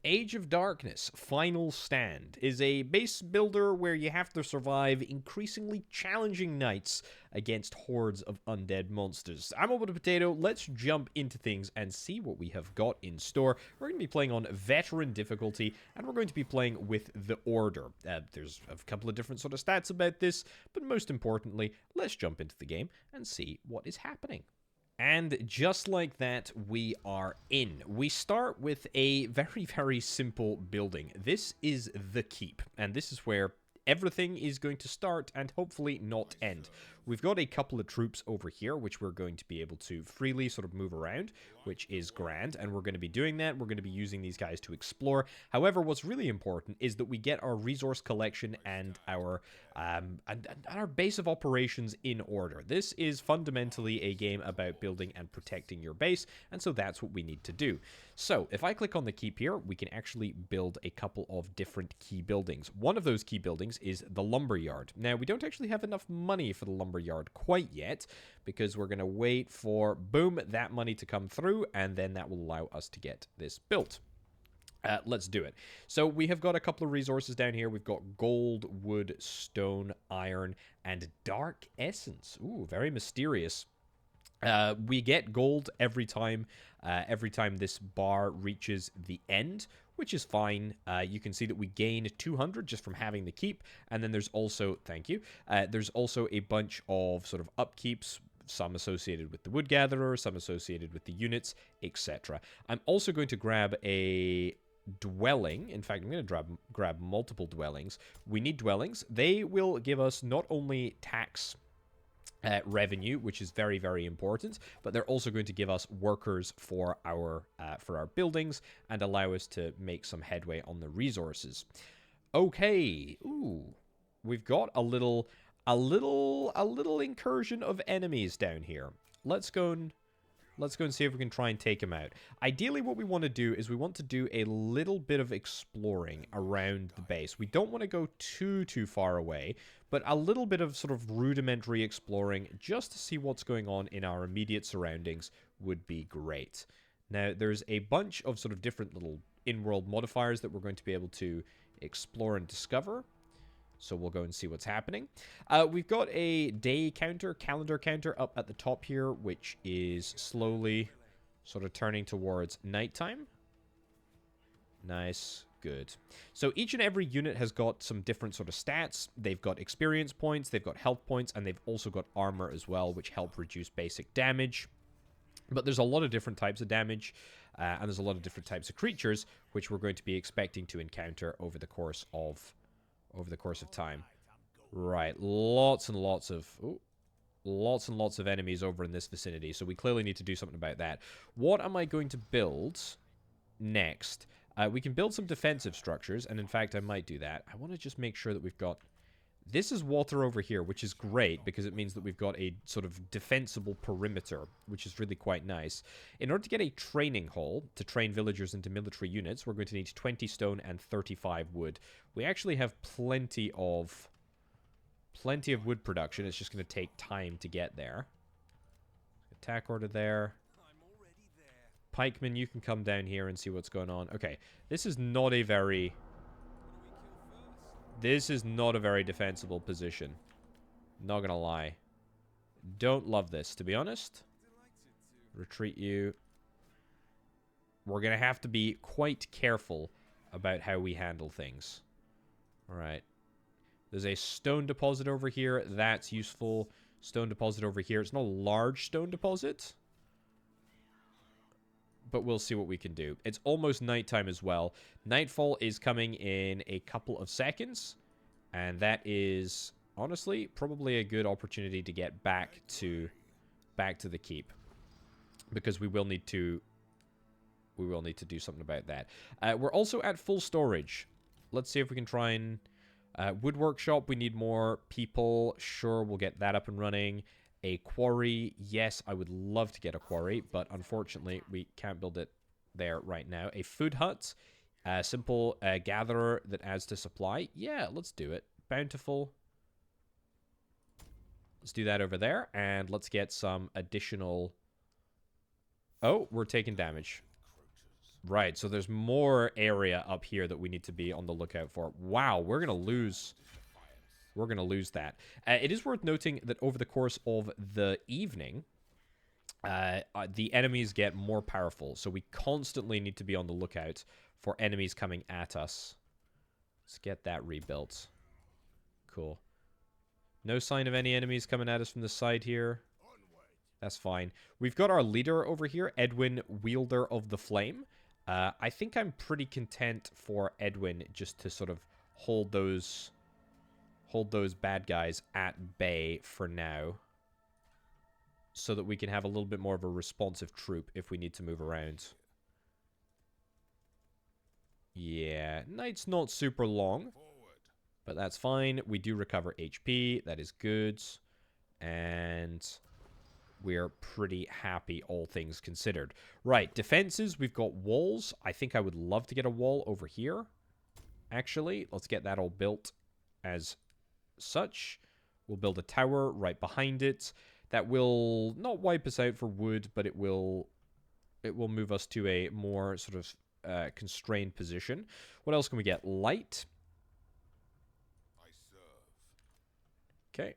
Age of Darkness Final Stand is a base builder where you have to survive increasingly challenging nights against hordes of undead monsters. I'm Orbital Potato. Let's jump into things and see what we have got in store. We're going to be playing on veteran difficulty, and we're going to be playing with the Order. There's a couple of different sort of stats about this, but most importantly, let's jump into the game and see what is happening. And just like that, we are in. We start with a very, very simple building. This is the keep, and this is where everything is going to start and hopefully not end. We've got a couple of troops over here, which we're going to be able to freely sort of move around, which is grand, and we're going to be doing that. We're going to be using these guys to explore. However, what's really important is that we get our resource collection and our base of operations in order. This is fundamentally a game about building and protecting your base, and so that's what we need to do. So, if I click on the keep here, we can actually build a couple of different key buildings. One of those key buildings is the lumberyard. Now, we don't actually have enough money for the lumberyard quite yet, because we're going to wait for, boom, that money to come through, and then that will allow us to get this built. Let's do it. So we have got a couple of resources down here. We've got gold, wood, stone, iron, and dark essence. Ooh, very mysterious. We get gold every time this bar reaches the end, which is fine. You can see that we gain 200 just from having the keep, and then there's also, thank you, there's also a bunch of sort of upkeeps, some associated with the wood gatherer, some associated with the units, etc. I'm also going to grab a dwelling. In fact, I'm going to grab multiple dwellings. We need dwellings. They will give us not only tax revenue, which is very, very important, but they're also going to give us workers for our buildings and allow us to make some headway on the resources. Okay. Ooh, we've got a little incursion of enemies down here. Let's go and see if we can try and take them out. Ideally, what we want to do is we want to do a little bit of exploring around the base. We don't want to go too far away, but a little bit of sort of rudimentary exploring just to see what's going on in our immediate surroundings would be great. Now, there's a bunch of sort of different little in-world modifiers that we're going to be able to explore and discover. So we'll go and see what's happening. We've got a day counter, calendar counter up at the top here, which is slowly sort of turning towards nighttime. Nice. Good. So each and every unit has got some different sort of stats. They've got experience points, they've got health points, and they've also got armor as well, which help reduce basic damage. But there's a lot of different types of damage, and there's a lot of different types of creatures, which we're going to be expecting to encounter over the course of time. Right, lots and lots of enemies over in this vicinity, so we clearly need to do something about that. What am I going to build next? We can build some defensive structures, and in fact, I might do that. I want to just make sure that we've got... This is water over here, which is great, because it means that we've got a sort of defensible perimeter, which is really quite nice. In order to get a training hall to train villagers into military units, we're going to need 20 stone and 35 wood. We actually have plenty of wood production. It's just going to take time to get there. Attack order there. Pikemen, you can come down here and see what's going on. Okay, this is not a very defensible position. Not gonna lie. Don't love this, to be honest. Retreat you. We're gonna have to be quite careful about how we handle things. Alright. There's a stone deposit over here. That's useful. Stone deposit over here. It's not a large stone deposit, but we'll see what we can do. It's almost nighttime as well. Nightfall is coming in a couple of seconds, and that is honestly probably a good opportunity to get back to the keep, because we will need to do something about that. We're also at full storage. Let's see if we can try and wood workshop. We need more people. Sure, we'll get that up and running. A quarry, yes, I would love to get a quarry, but unfortunately, we can't build it there right now. A food hut, a simple gatherer that adds to supply. Yeah, let's do it. Bountiful. Let's do that over there, and let's get some additional... Oh, we're taking damage. Right, so there's more area up here that we need to be on the lookout for. Wow, we're going to lose... We're going to lose that. It is worth noting that over the course of the evening, the enemies get more powerful. So we constantly need to be on the lookout for enemies coming at us. Let's get that rebuilt. Cool. No sign of any enemies coming at us from the side here. That's fine. We've got our leader over here, Edwin, Wielder of the Flame. I think I'm pretty content for Edwin just to sort of hold those bad guys at bay for now, so that we can have a little bit more of a responsive troop if we need to move around. Yeah, night's not super long, but that's fine. We do recover HP. That is good. And we're pretty happy, all things considered. Right, defenses. We've got walls. I think I would love to get a wall over here. Actually, let's get that all built as such. We'll build a tower right behind it. That will not wipe us out for wood, but it will move us to a more sort of constrained position. What else can we get? Light. Okay.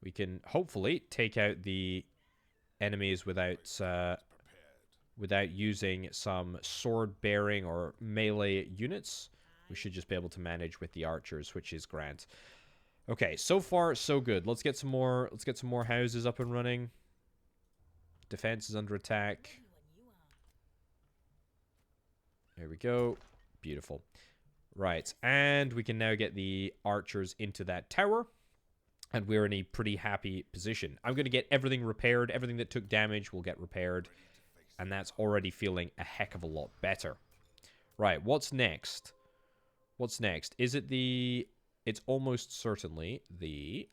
We can hopefully take out the enemies without using some sword-bearing or melee units. We should just be able to manage with the archers, which is grand. Okay, so far so good. Let's get some more houses up and running. Defense is under attack. There we go. Beautiful. Right, and we can now get the archers into that tower. And we're in a pretty happy position. I'm going to get everything repaired. Everything that took damage will get repaired. And that's already feeling a heck of a lot better. Right, what's next? What's next? Is it the... It's almost certainly the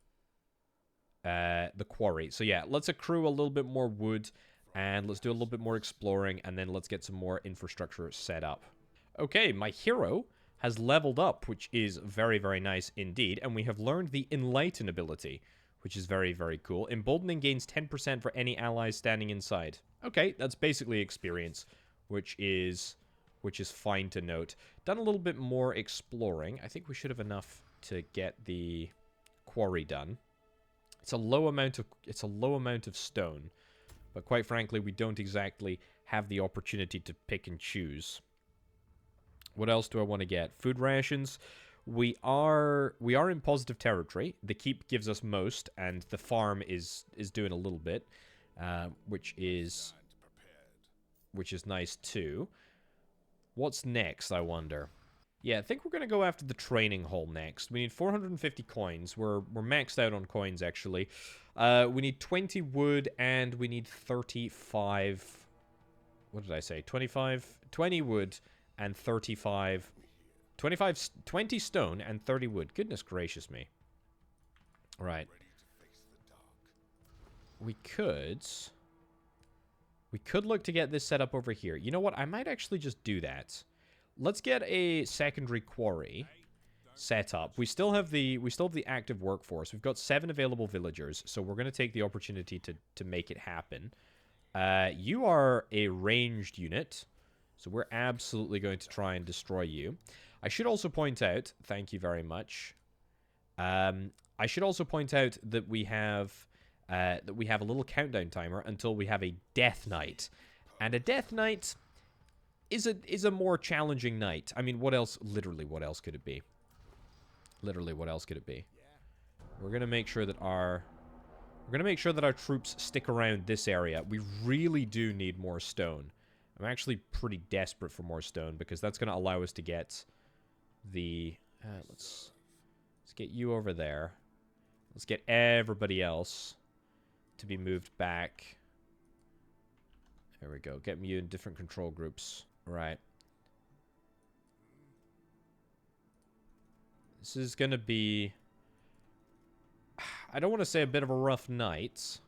quarry. So yeah, let's accrue a little bit more wood. And let's do a little bit more exploring. And then let's get some more infrastructure set up. Okay, my hero has leveled up, which is very, very nice indeed. And we have learned the Enlighten ability, which is very, very cool. Emboldening gains 10% for any allies standing inside. Okay, that's basically experience, which is fine to note. Done a little bit more exploring. I think we should have enough to get the quarry done. It's a low amount of stone, but quite frankly, we don't exactly have the opportunity to pick and choose. What else do I want to get? Food rations. We are in positive territory. The keep gives us most, and the farm is doing a little bit, which is nice too. What's next, I wonder? Yeah, I think we're going to go after the training hall next. We need 450 coins. We're maxed out on coins, actually. We need 20 wood, and we need 35... What did I say? 20 wood and 20 stone and 30 wood. Goodness gracious me. Right. We could look to get this set up over here. You know what? I might actually just do that. Let's get a secondary quarry set up. We still have the active workforce. We've got 7 available villagers, so we're going to take the opportunity to make it happen. You are a ranged unit, so we're absolutely going to try and destroy you. I should also point out, thank you very much. I should also point out that we have a little countdown timer until we have a death knight, and a death knight is a more challenging knight. I mean, what else? Literally, what else could it be? Literally, what else could it be? We're gonna make sure that our troops stick around this area. We really do need more stone. I'm actually pretty desperate for more stone because that's gonna allow us to get the let's get you over there. Let's get everybody else to be moved back. There we go. Get you in different control groups. Right. This is going to be... I don't want to say a bit of a rough night,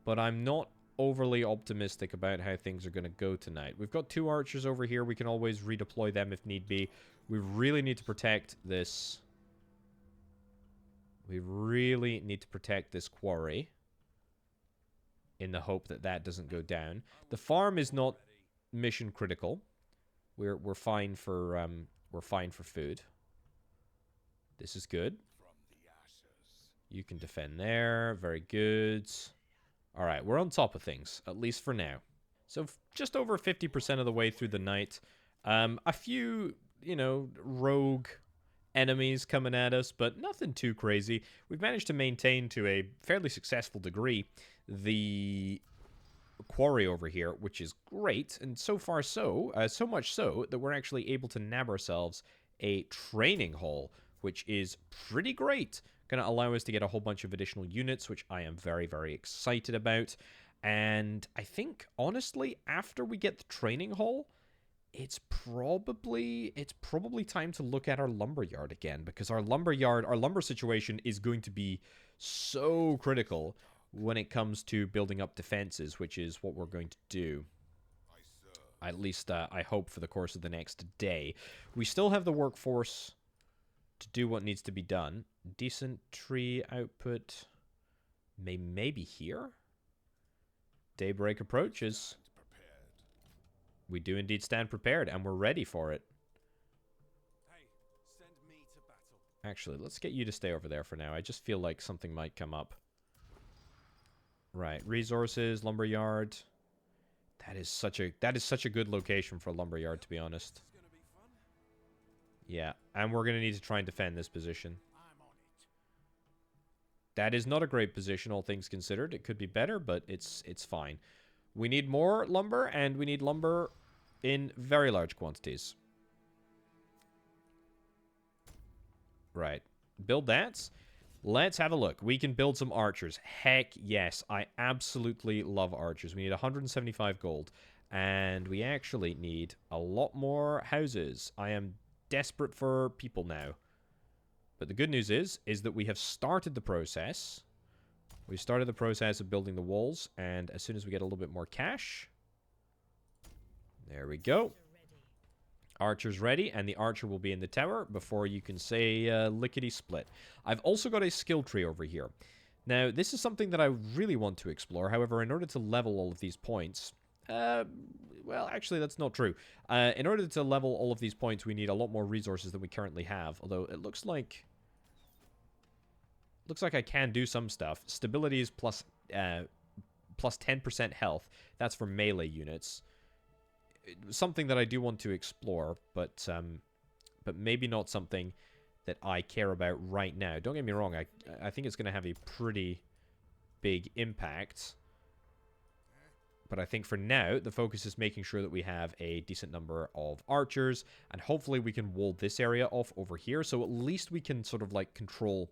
but I'm not overly optimistic about how things are going to go tonight. We've got 2 archers over here. We can always redeploy them if need be. We really need to protect this. We really need to protect this quarry in the hope that that doesn't go down. The farm is not mission critical. We're fine for food. This is good. You can defend there. Very good. All right, we're on top of things, at least for now. So just over 50% of the way through the night. A few, you know, rogue enemies coming at us, but nothing too crazy. We've managed to maintain to a fairly successful degree the quarry over here, which is great, and so far so much so that we're actually able to nab ourselves a training hall, which is pretty great. Going to allow us to get a whole bunch of additional units, which I am very, very excited about. And I think, honestly, after we get the training hall, it's probably time to look at our lumberyard again, because our lumber situation is going to be so critical when it comes to building up defenses, which is what we're going to do. At least I hope for the course of the next day. We still have the workforce to do what needs to be done. Decent tree output. Maybe here? Daybreak approaches. We do indeed stand prepared, and we're ready for it. Hey, send me to battle. Actually, let's get you to stay over there for now. I just feel like something might come up. Right, resources, lumberyard. That is such a good location for a lumberyard, to be honest. Yeah, and we're gonna need to try and defend this position. That is not a great position, all things considered. It could be better, but it's fine. We need more lumber, and we need lumber in very large quantities. Right, build that. Let's have a look. We can build some archers. Heck yes. I absolutely love archers. We need 175 gold. And we actually need a lot more houses. I am desperate for people now. But the good news is that we have started the process. We started the process of building the walls. And as soon as we get a little bit more cash... There we go. Archer's ready, and the archer will be in the tower before you can say lickety-split. I've also got a skill tree over here. Now, this is something that I really want to explore. However, in order to level all of these points... well, actually, that's not true. In order to level all of these points, we need a lot more resources than we currently have. Although, it looks like... Looks like I can do some stuff. Stability is plus 10% health. That's for melee units. Something that I do want to explore, but maybe not something that I care about right now. Don't get me wrong, I think it's going to have a pretty big impact. But I think for now, the focus is making sure that we have a decent number of archers, and hopefully we can wall this area off over here, so at least we can sort of like control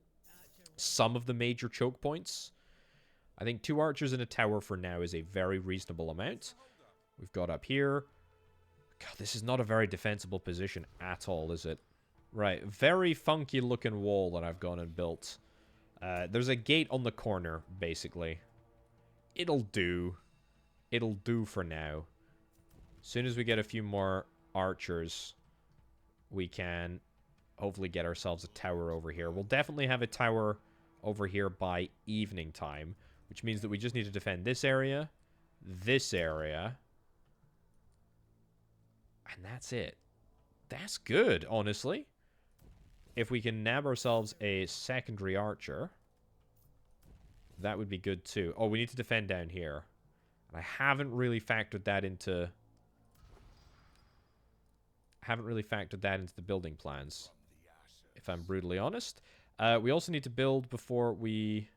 some of the major choke points. I think 2 archers in a tower for now is a very reasonable amount. We've got up here. God, this is not a very defensible position at all, is it? Right, very funky looking wall that I've gone and built. There's a gate on the corner, basically. It'll do. It'll do for now. As soon as we get a few more archers, we can hopefully get ourselves a tower over here. We'll definitely have a tower over here by evening time, which means that we just need to defend this area, and that's it. That's good, honestly. If we can nab ourselves a secondary archer, that would be good too. Oh, we need to defend down here. And I haven't really factored that into... the building plans, if I'm brutally honest. We also need to build before we...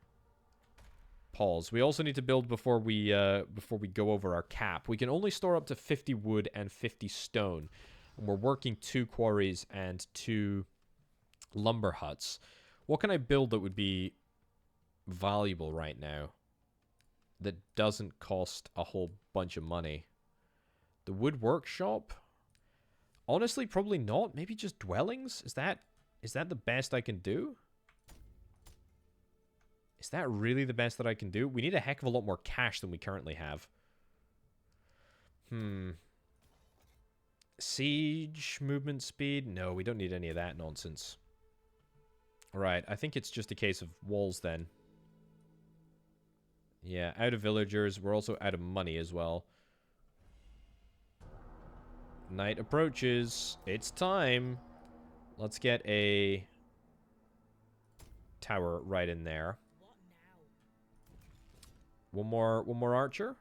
Pause. We also need to build before we go over our cap. We can only store up to 50 wood and 50 stone. And we're working 2 quarries and 2 lumber huts. What can I build that would be valuable right now? That doesn't cost a whole bunch of money. The wood workshop? Honestly, probably not. Maybe just dwellings? Is that the best I can do? Is that really the best that I can do? We need a heck of a lot more cash than we currently have. Siege, movement speed? No, we don't need any of that nonsense. Alright, I think it's just a case of walls then. Yeah, out of villagers. We're also out of money as well. Night approaches. It's time. Let's get a tower right in there. One more archer.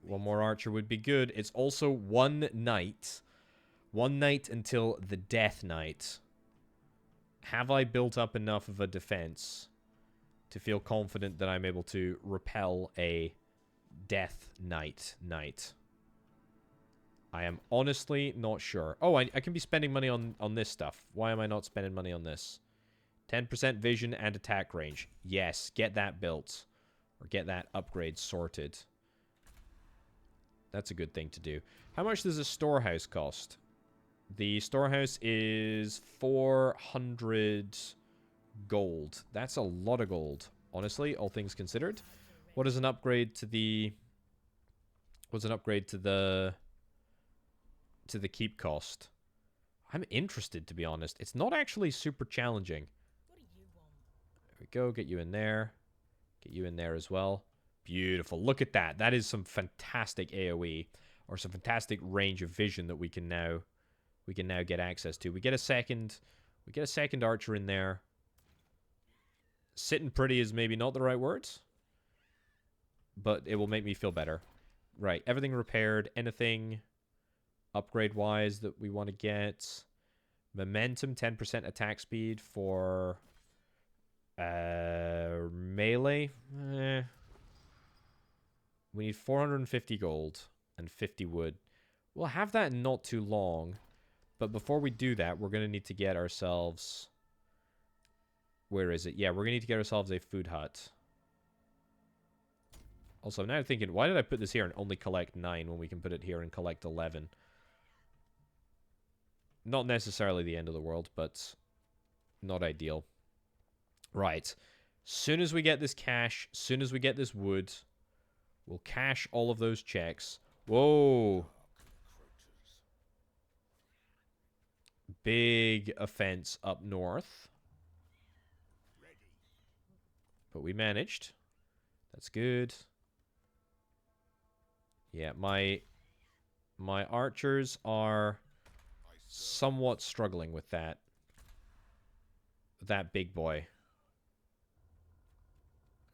One more archer would be good. It's also one night. One night until the death night. Have I built up enough of a defense to feel confident that I'm able to repel a death night? I am honestly not sure. Oh, I can be spending money on this stuff. Why am I not spending money on this? 10% vision and attack range. Yes, get that built. Or get that upgrade sorted. That's a good thing to do. How much does a storehouse cost? The storehouse is 400 gold. That's a lot of gold, honestly, all things considered. What is an upgrade to the... What's an upgrade to the keep cost? I'm interested, to be honest. It's not actually super challenging. There we go. Get you in there. Get you in there as well. Beautiful. Look at that. That is some fantastic AoE, or some fantastic range of vision that we can now get access to. We get a second archer in there. Sitting pretty is maybe not the right word, but it will make me feel better. Right. Everything repaired. Anything upgrade-wise that we want to get. Momentum, 10% attack speed for melee. We need 450 gold and 50 wood. We'll have that in not too long. But before we do that, we're going to need to get ourselves... Where is it? Yeah, we're going to need to get ourselves a food hut. Also, I'm now thinking, why did I put this here and only collect 9 when we can put it here and collect 11? Not necessarily the end of the world, but not ideal. Right. Soon as we get this cash, soon as we get this wood, we'll cash all of those checks. Whoa. Big offense up north. But we managed. That's good. Yeah, my archers are somewhat struggling with that. That big boy.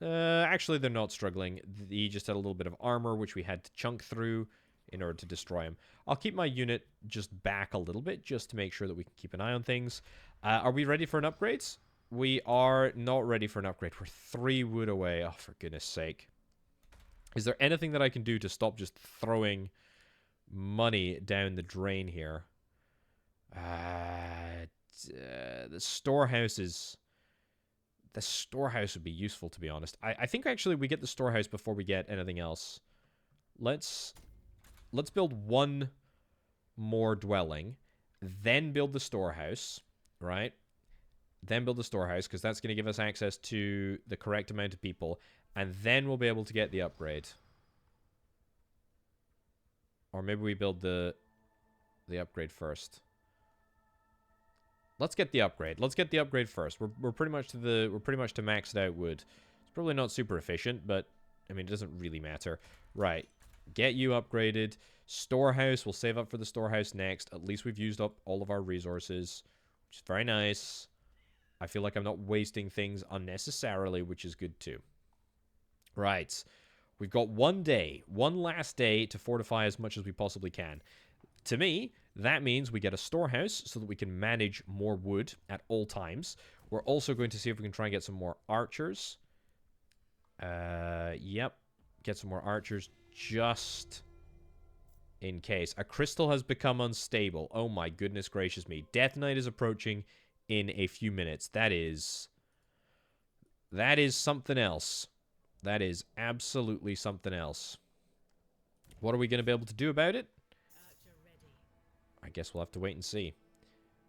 Actually, they're not struggling. He just had a little bit of armor, which we had to chunk through in order to destroy him. I'll keep my unit just back a little bit, just to make sure that we can keep an eye on things. Are we ready for an upgrade? We are not ready for an upgrade. We're 3 wood away. Oh, for goodness sake. Is there anything that I can do to stop just throwing money down the drain here? The storehouse is... The storehouse would be useful, to be honest. I think, actually, we get the storehouse before we get anything else. Let's build one more dwelling, then build the storehouse, right? Then build the storehouse, because that's going to give us access to the correct amount of people, and then we'll be able to get the upgrade. Or maybe we build the upgrade first. Let's get the upgrade. Let's get the upgrade first. We're pretty much to maxed out wood. It's probably not super efficient, but I mean, it doesn't really matter. Right. Get you upgraded. Storehouse. We'll save up for the storehouse next. At least we've used up all of our resources, which is very nice. I feel like I'm not wasting things unnecessarily, which is good too. Right. We've got one last day to fortify as much as we possibly can. To me, that means we get a storehouse so that we can manage more wood at all times. We're also going to see if we can try and get some more archers. Yep. Get some more archers just in case. A crystal has become unstable. Oh my goodness gracious me. Death Knight is approaching in a few minutes. That is something else. That is absolutely something else. What are we going to be able to do about it? I guess we'll have to wait and see.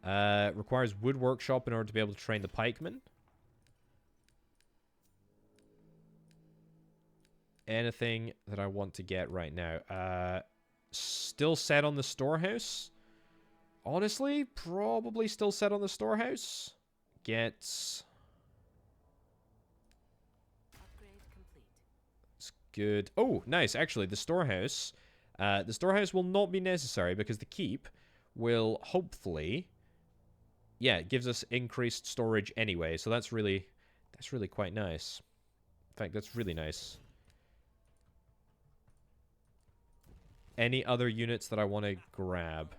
Requires wood workshop in order to be able to train the pikemen. Anything that I want to get right now. Still set on the storehouse. Honestly, probably still set on the storehouse. It's good. Oh, nice. Actually, the storehouse The storehouse will not be necessary because the keep will hopefully... Yeah, it gives us increased storage anyway, so that's really quite nice. In fact, that's really nice. Any other units that I want to grab?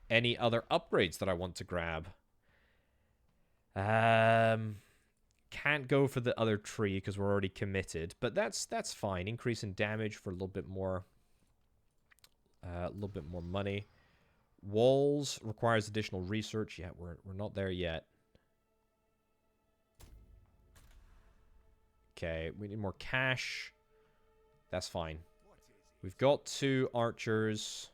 Any other upgrades that I want to grab? Can't go for the other tree because we're already committed, but that's fine. Increase in damage for a little bit more money. Walls requires additional research. Yeah, we're not there yet. Okay, we need more cash. That's fine. We've got 2 archers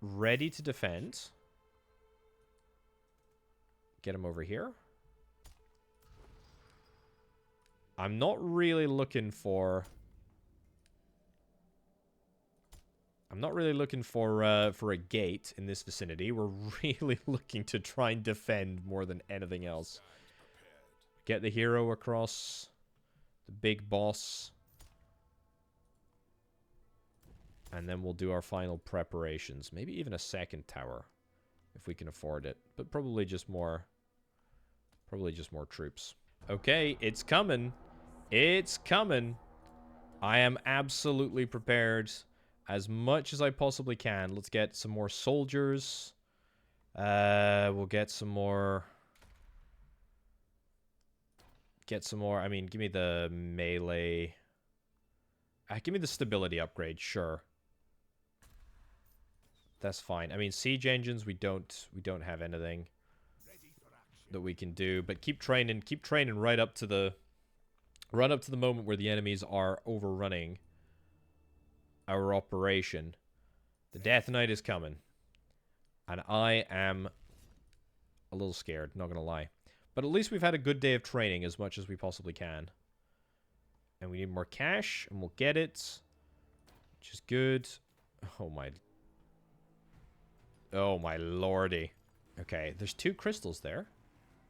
ready to defend. Get them over here. I'm not really looking for... for a gate in this vicinity. We're really looking to try and defend more than anything else. Get the hero across. The big boss. And then we'll do our final preparations. Maybe even a second tower. If we can afford it. But probably just more... troops. Okay, it's coming. It's coming. I am absolutely prepared. As much as I possibly can. Let's get some more soldiers. We'll get some more... I mean, give me the melee... give me the stability upgrade, sure. That's fine. I mean, siege engines, we don't have anything that we can do. But keep training right up to the... moment where the enemies are overrunning our operation. The Death Knight is coming. And I am a little scared, not gonna lie. But at least we've had a good day of training as much as we possibly can. And we need more cash, and we'll get it. Which is good. Oh my lordy. Okay, there's 2 crystals there.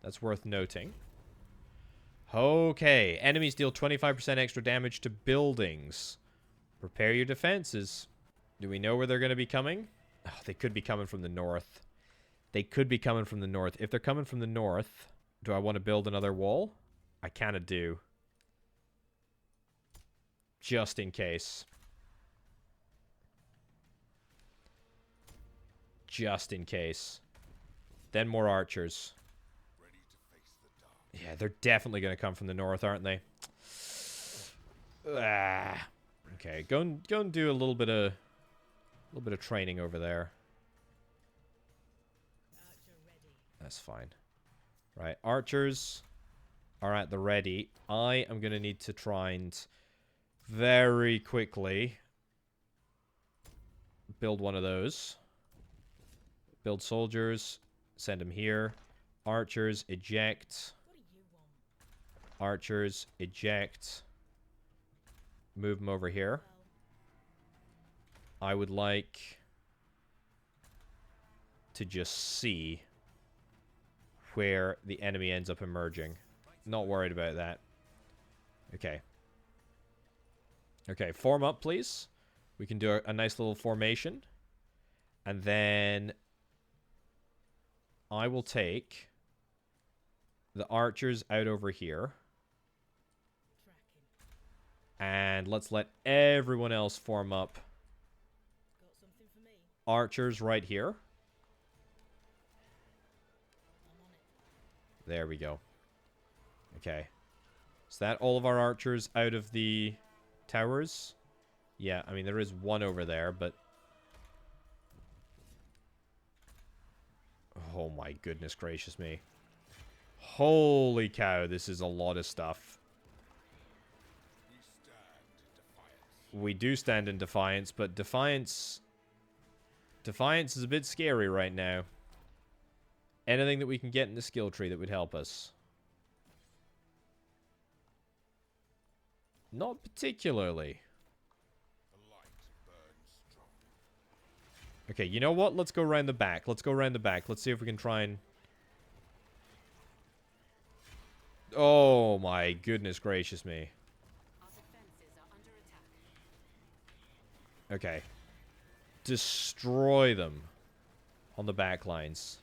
That's worth noting. Okay, enemies deal 25% extra damage to buildings. Prepare your defenses. Do we know where they're going to be coming? Oh, they could be coming from the north. They could be coming from the north. If they're coming from the north, do I want to build another wall? I kind of do. Just in case. Just in case. Then more archers. Yeah, they're definitely going to come from the north, aren't they? Okay, go and do a little bit of training over there. That's fine. Right, archers are at the ready. I am going to need to try and very quickly build one of those. Build soldiers. Send them here. Archers, eject. Archers, eject. Move them over here. I would like to just see where the enemy ends up emerging. Not worried about that. Okay. Okay, form up, please. We can do a nice little formation. And then I will take the archers out over here. And let's let everyone else form up. Archers right here. There we go. Okay. Is that all of our archers out of the towers? Yeah, I mean, there is one over there, but... Oh my goodness gracious me. Holy cow, this is a lot of stuff. We do stand in defiance, but defiance is a bit scary right now. Anything that we can get in the skill tree that would help us. Not particularly. Okay, you know what? Let's go around the back. Let's go around the back. Let's see if we can try and... Oh my goodness gracious me. Our defenses are under attack. Okay. Destroy them on the back lines.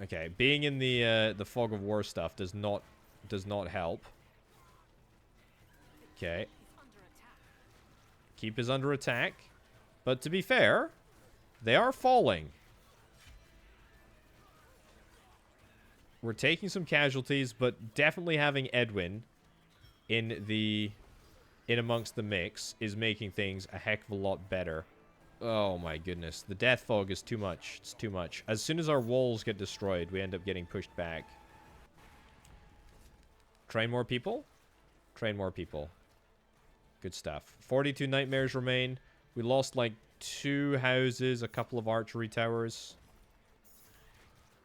Okay, being in the fog of war stuff does not help. Okay. He's under attack. Keep is under attack. But to be fair, they are falling. We're taking some casualties, but definitely having Edwin in amongst the mix is making things a heck of a lot better. Oh my goodness. The death fog is too much. It's too much. As soon as our walls get destroyed, we end up getting pushed back. Train more people? Train more people. Good stuff. 42 nightmares remain. We lost like 2 houses, a couple of archery towers.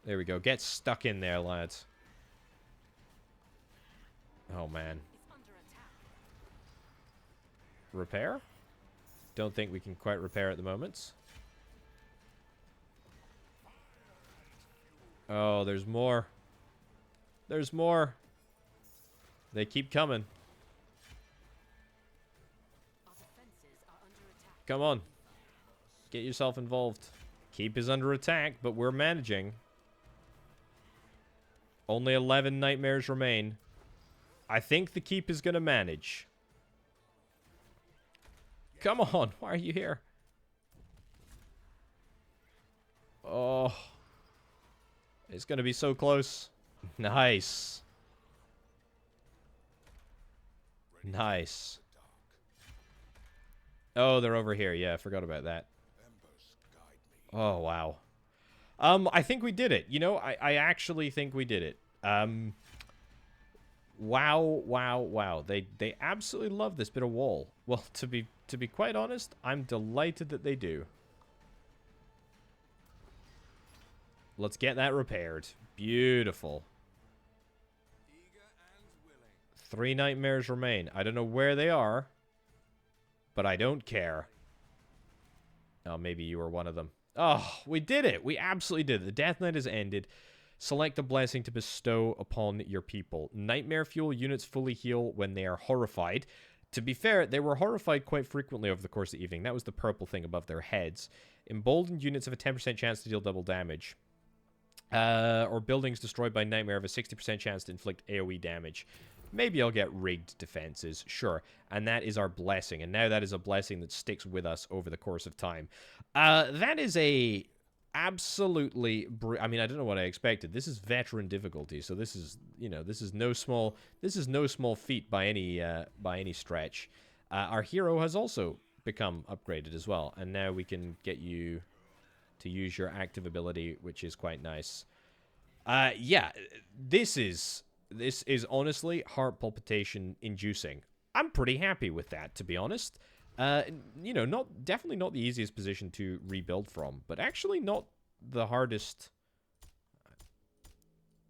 There we go. Get stuck in there, lads. Oh man. He's under attack. Repair? Don't think we can quite repair at the moment. Oh, there's more. There's more. They keep coming. Our defenses are under attack. Come on. Get yourself involved. Keep is under attack, but we're managing. Only 11 nightmares remain. I think the keep is going to manage. Come on, why are you here? Oh. It's going to be so close. Nice. Nice. Oh, they're over here. Yeah, I forgot about that. Oh, wow. I think we did it. You know, I actually think we did it. Wow, wow, wow. They absolutely love this bit of wall. Well, to be quite honest, I'm delighted that they do. Let's get that repaired. Beautiful. Eager and willing. 3 nightmares remain. I don't know where they are, but I don't care. Oh, maybe you were one of them. Oh, we did it. We absolutely did it. The Death Knight has ended. Select a blessing to bestow upon your people. Nightmare fuel units fully heal when they are horrified. To be fair, they were horrified quite frequently over the course of the evening. That was the purple thing above their heads. Emboldened units have a 10% chance to deal double damage. Or buildings destroyed by Nightmare have a 60% chance to inflict AoE damage. Maybe I'll get rigged defenses, sure. And that is our blessing. And now that is a blessing that sticks with us over the course of time. That is a absolutely... I mean, I don't know what I expected. This is veteran difficulty, so this is, you know, this is no small feat by any stretch. Our hero has also become upgraded as well, and now we can get you to use your active ability, which is quite nice. Yeah, this is honestly heart palpitation inducing. I'm pretty happy with that, to be honest. You know, definitely not the easiest position to rebuild from, but actually not the hardest.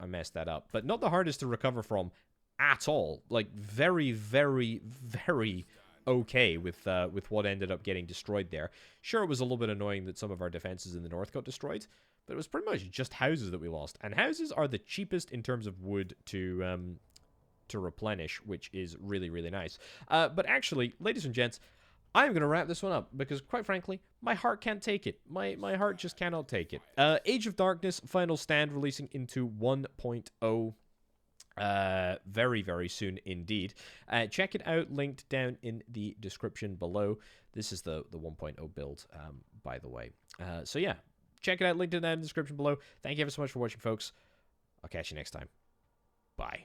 I messed that up, but not the hardest to recover from at all. Like very, very, very okay with what ended up getting destroyed there. Sure, it was a little bit annoying that some of our defenses in the north got destroyed, but it was pretty much just houses that we lost, and houses are the cheapest in terms of wood to replenish, which is really, really nice. But actually, ladies and gents, I'm going to wrap this one up because, quite frankly, my heart can't take it. My heart just cannot take it. Age of Darkness Final Stand releasing into 1.0 very, very soon indeed. Check it out, linked down in the description below. This is the 1.0 build, by the way. So yeah, check it out, linked down in the description below. Thank you ever so much for watching, folks. I'll catch you next time. Bye.